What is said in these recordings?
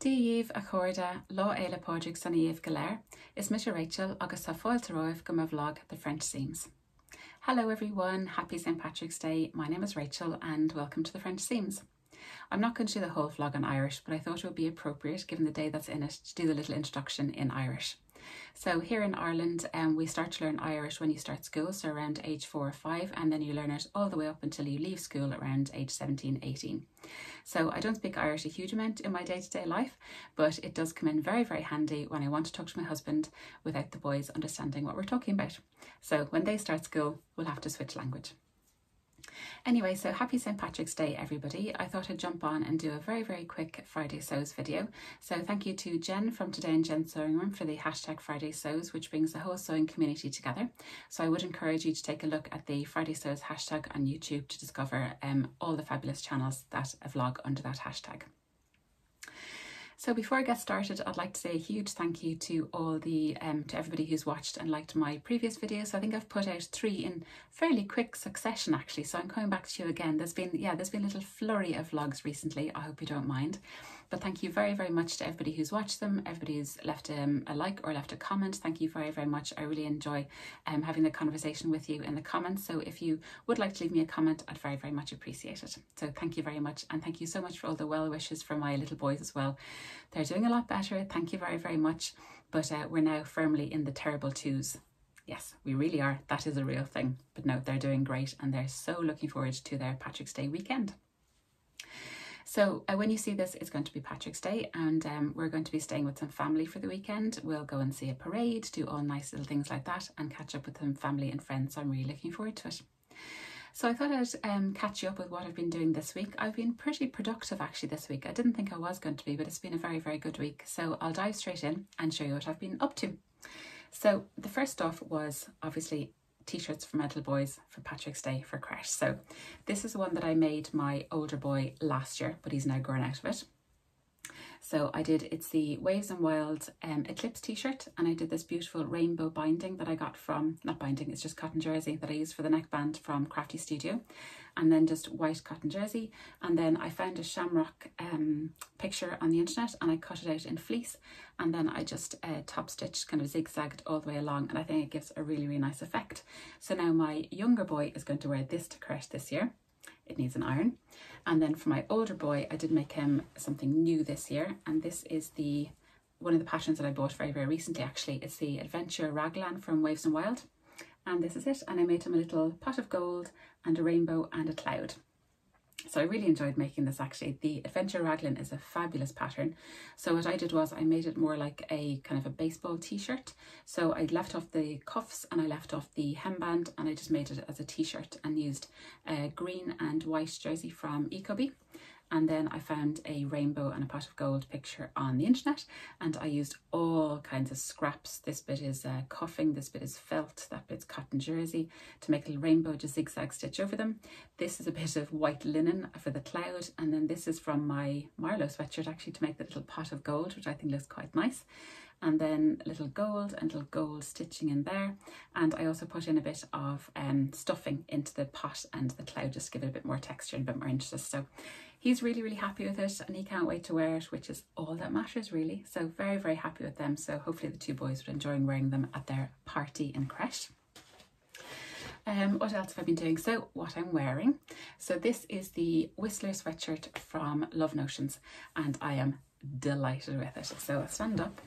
Díomh a chóirde lá éile pádraig san íomh go léir, is mis Rachel agus tá fáilte roimh go vlog The French Seams. Hello everyone, happy St. Patrick's Day. My name is Rachel and welcome to The French Seams. I'm not going to do the whole vlog in Irish, but I thought it would be appropriate, given the day that's in it, to do the little introduction in Irish. So here in Ireland, we start to learn Irish when you start school, so around age 4 or 5, and then you learn it all the way up until you leave school around age 17, 18. So I don't speak Irish a huge amount in my day-to-day life, but it does come in very, very handy when I want to talk to my husband without the boys understanding what we're talking about. So when they start school, we'll have to switch language. Anyway, so happy St. Patrick's Day everybody. I thought I'd jump on and do a very, very quick Friday Sews video. So thank you to Jen from Today in Jen's Sewing Room for the hashtag Friday Sews, which brings the whole sewing community together. So I would encourage you to take a look at the Friday Sews hashtag on YouTube to discover all the fabulous channels that vlog under that hashtag. So before I get started, I'd like to say a huge thank you to all the to everybody who's watched and liked my previous videos. So I think I've put out 3 in fairly quick succession actually. So I'm coming back to you again. There's been a little flurry of vlogs recently. I hope you don't mind. But thank you very, very much to everybody who's watched them, everybody who's left a like or left a comment. Thank you very, very much. I really enjoy having the conversation with you in the comments. So if you would like to leave me a comment, I'd very, very much appreciate it. So thank you very much. And thank you so much for all the well wishes for my little boys as well. They're doing a lot better. Thank you very, very much. But we're now firmly in the terrible 2s. Yes, we really are. That is a real thing. But no, they're doing great and they're so looking forward to their Patrick's Day weekend. So when you see this, it's going to be Patrick's Day and we're going to be staying with some family for the weekend. We'll go and see a parade, do all nice little things like that and catch up with some family and friends. So I'm really looking forward to it. So I thought I'd catch you up with what I've been doing this week. I've been pretty productive actually this week. I didn't think I was going to be, but it's been a very, very good week. So I'll dive straight in and show you what I've been up to. So the first stuff was obviously t-shirts for my little boys for Patrick's Day for creche. So this is the one that I made my older boy last year, but he's now grown out of it. So it's the Waves and Wild Eclipse t-shirt, and I did this beautiful rainbow binding that I got from, not binding, it's just cotton jersey that I used for the neckband from Crafty Studio, and then just white cotton jersey. And then I found a Shamrock picture on the internet and I cut it out in fleece, and then I just top stitched, kind of zigzagged all the way along, and I think it gives a really, really nice effect. So now my younger boy is going to wear this to creche this year. It needs an iron. And then for my older boy, I did make him something new this year, and this is one of the patterns that I bought very, very recently actually. It's the Adventure Raglan from Waves and Wild, and this is it. And I made him a little pot of gold and a rainbow and a cloud. So I really enjoyed making this actually. The Adventure Raglan is a fabulous pattern. So what I did was I made it more like a kind of a baseball t-shirt. So I left off the cuffs and I left off the hemband and I just made it as a t-shirt and used a green and white jersey from Ecobee. And then I found a rainbow and a pot of gold picture on the internet, and I used all kinds of scraps. This bit is cuffing, this bit is felt, that bit's cotton jersey to make a little rainbow, just zigzag stitch over them. This is a bit of white linen for the cloud, and then this is from my Marlowe sweatshirt actually to make the little pot of gold, which I think looks quite nice. And then a little gold and little gold stitching in there. And I also put in a bit of stuffing into the pot and the cloud just to give it a bit more texture and a bit more interest. So he's really, really happy with it and he can't wait to wear it, which is all that matters really. So very, very happy with them. So hopefully the 2 boys would enjoy wearing them at their party in creche. What else have I been doing? So what I'm wearing. So this is the Whistler sweatshirt from Love Notions and I am delighted with it. So I'll stand up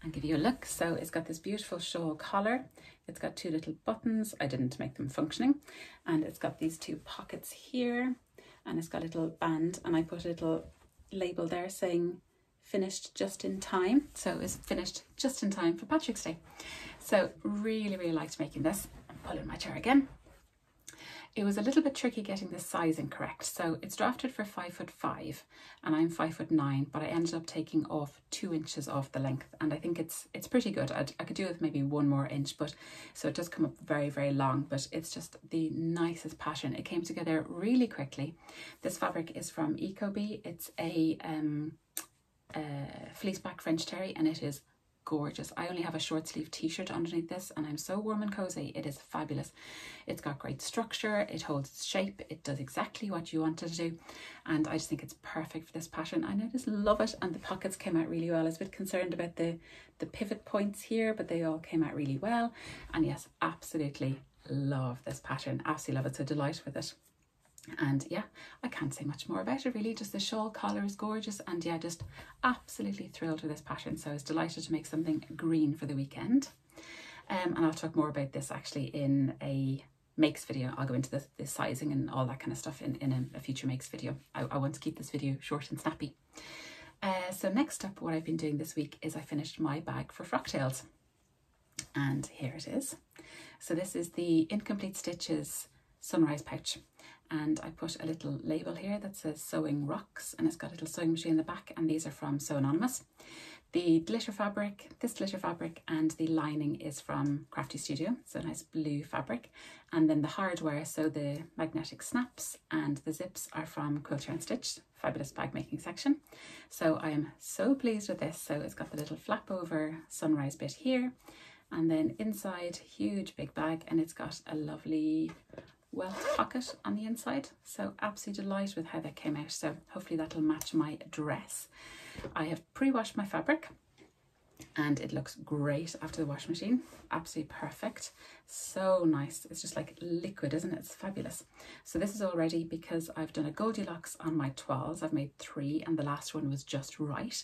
and give you a look. So it's got this beautiful shawl collar. It's got 2 little buttons. I didn't make them functioning. And it's got these 2 pockets here. And it's got a little band. And I put a little label there saying finished just in time. So it's finished just in time for Patrick's Day. So really, really liked making this. I'm pulling my chair again. It was a little bit tricky getting the sizing correct. So it's drafted for 5'5" and I'm 5'9", but I ended up taking off 2 inches off the length. And I think it's pretty good. I could do with maybe 1 more inch, but so it does come up very, very long, but it's just the nicest pattern. It came together really quickly. This fabric is from Ecobee. It's a fleeceback French terry and it is gorgeous. I only have a short sleeve t-shirt underneath this and I'm so warm and cozy. It is fabulous. It's got great structure, it holds its shape, it does exactly what you want it to do, and I just think it's perfect for this pattern and I just love it. And the pockets came out really well. I was a bit concerned about the pivot points here, but they all came out really well. And yes, absolutely love this pattern, absolutely love it. So delighted with it. And yeah, I can't say much more about it really. Just the shawl collar is gorgeous, and yeah, just absolutely thrilled with this pattern. So I was delighted to make something green for the weekend. And I'll talk more about this actually in a makes video. I'll go into the sizing and all that kind of stuff in a future makes video. I want to keep this video short and snappy. So next up, what I've been doing this week is I finished my bag for Frocktails, and here it is. So this is the Incomplete Stitches Sunrise pouch, and I put a little label here that says Sewing Rocks, and it's got a little sewing machine in the back, and these are from Sew Anonymous. The glitter fabric, this glitter fabric, and the lining is from Crafty Studio, so nice blue fabric. And then the hardware, so the magnetic snaps and the zips, are from Quilter and Stitch, fabulous bag making section. So I am so pleased with this. So it's got the little flap over sunrise bit here, and then inside, huge big bag, and it's got a lovely welt pocket on the inside. So absolutely delighted with how that came out. So hopefully that'll match my dress. I have pre-washed my fabric and it looks great after the wash machine. Absolutely perfect. So nice. It's just like liquid, isn't it? It's fabulous. So this is all ready because I've done a Goldilocks on my toiles. I've made 3 and the last one was just right.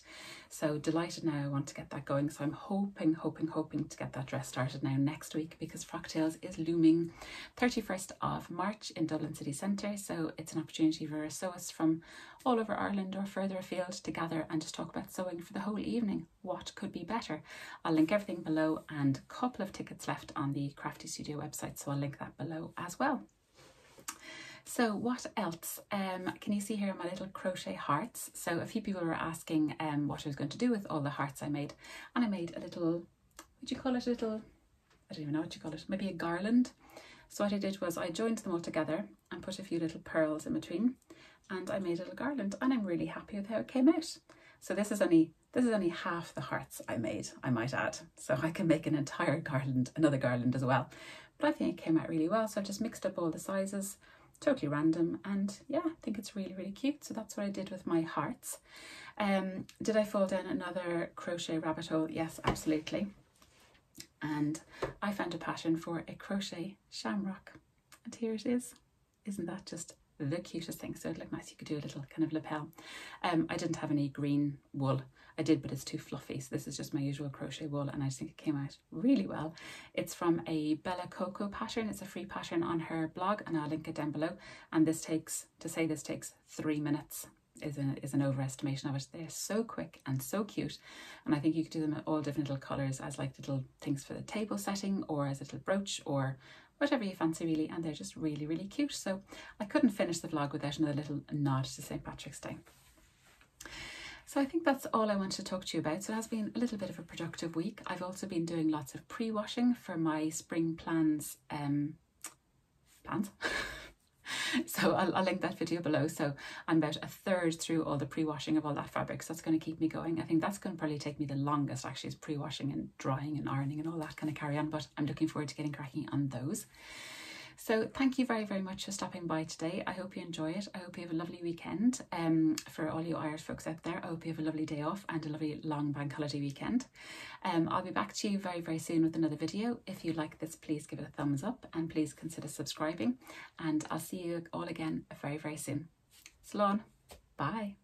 So delighted now. I want to get that going. So I'm hoping to get that dress started now next week, because Frocktails is looming 31st of March in Dublin City Centre. So it's an opportunity for sewists from all over Ireland or further afield to gather and just talk about sewing for the whole evening. What could be better? I'll link everything below, and a couple of tickets left on the Crafty Studio website, so I'll link that below as well. So what else? Can you see here my little crochet hearts? So a few people were asking what I was going to do with all the hearts I made, and I made a little, would you call it a little, I don't even know what you call it, maybe a garland. So what I did was I joined them all together and put a few little pearls in between, and I made a little garland, and I'm really happy with how it came out. So this is only half the hearts I made, I might add. So I can make an entire garland, another garland as well. But I think it came out really well. So I just mixed up all the sizes, totally random, and yeah, I think it's really, really cute. So that's what I did with my hearts. Did I fall down another crochet rabbit hole? Yes, absolutely. And I found a pattern for a crochet shamrock, and here it is. Isn't that just the cutest thing? So it'd look nice. You could do a little kind of lapel. I didn't have any green wool. I did, but it's too fluffy. So this is just my usual crochet wool, and I just think it came out really well. It's from a Bella Coco pattern. It's a free pattern on her blog, and I'll link it down below. And this takes 3 minutes is an overestimation of it. They're so quick and so cute, and I think you could do them at all different little colours, as like little things for the table setting, or as a little brooch, or whatever you fancy really, and they're just really, really cute. So I couldn't finish the vlog without another little nod to St. Patrick's Day. So I think that's all I wanted to talk to you about. So it has been a little bit of a productive week. I've also been doing lots of pre-washing for my spring plans. So I'll link that video below. So I'm about a third through all the pre-washing of all that fabric, so that's going to keep me going. I think that's going to probably take me the longest actually, is pre-washing and drying and ironing and all that kind of carry on, but I'm looking forward to getting cracking on those. So thank you very, very much for stopping by today. I hope you enjoy it. I hope you have a lovely weekend. For all you Irish folks out there, I hope you have a lovely day off and a lovely long bank holiday weekend. I'll be back to you very, very soon with another video. If you like this, please give it a thumbs up and please consider subscribing. And I'll see you all again very, very soon. Slán. Bye.